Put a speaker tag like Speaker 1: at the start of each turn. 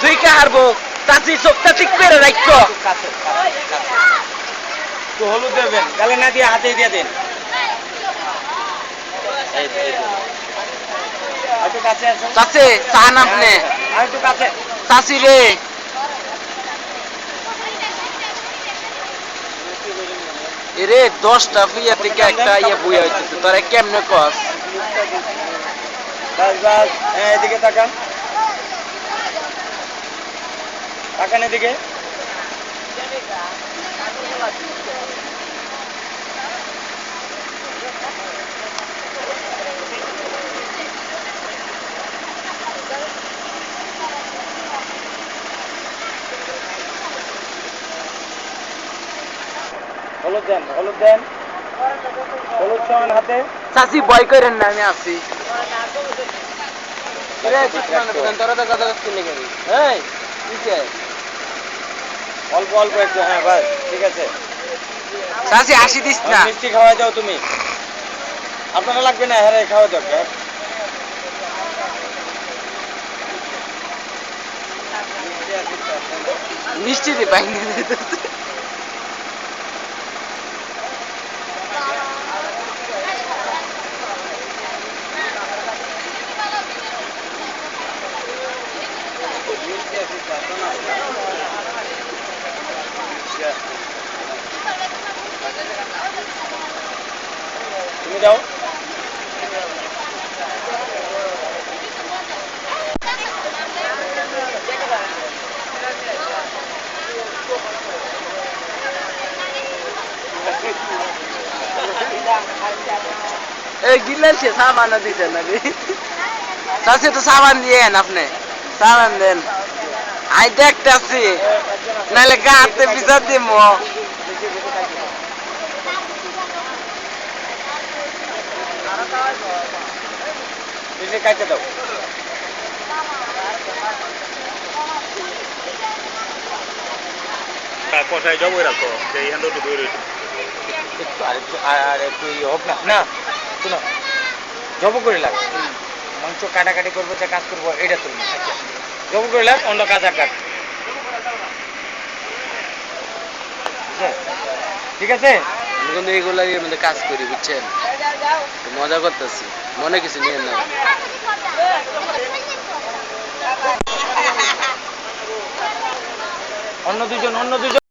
Speaker 1: তুই কে হারবো চাচি চোখটা ঠিক করে রাখছো
Speaker 2: কাছে তো হলুদ দেবেন গালে না দিয়ে হাতে দিয়ে দেন একটু কাছে আসুন
Speaker 1: চাচি চান আপনি
Speaker 2: আর একটু কাছে
Speaker 1: চাচি রে এরে 10টা ফুইয়া থেকে একটা ইয়ে বুইয়া হইতেছে তোরা কেমনে কস
Speaker 2: বাস বাস হ্যাঁ এদিকে তাকান তাকান এদিকে হলুদ দেন হলুদ দেন হলুদ সমান হাতে
Speaker 1: চাচি ভয় করেন না আমি আছি রে তোরা তো কথা করছিস লেগে এই কিসে
Speaker 2: অল্প অল্প একটু হ্যাঁ বাস ঠিক আছে
Speaker 1: চাচি হাসি দিস না
Speaker 2: মিষ্টি খাওয়াই দাও তুমি আপনারা লাগবে না হ্যাঁ খাওয়া দরকার
Speaker 1: মিষ্টি দি বাইনি
Speaker 2: তুমি দাও
Speaker 1: এই গিলাল সে সাবান দিছেন না রে চাচি তো সাবান দিয়েন আপনি সাবান দেন আই দেখতেছি নাহলে গা হাতে পিছা দিব
Speaker 2: বেশি কাটতে দাও
Speaker 3: কষায় জবই রাখো যে এই হ্যান্ডলটা তৈরি হয়েছে
Speaker 2: একটু আর একটু ইয়ে হোক না না শোনো জব করে লাগ মাংস কাটাকাটি করবো যা কাজ করবো এটা তুমি জব করে লাগ অন্য কাজ আর কাজ ঠিক আছে
Speaker 1: আমি কিন্তু এইগুলার মধ্যে কাজ করি বুঝছেন মজা করতেছি মনে কিছু নিয়ে না
Speaker 2: অন্য দুজন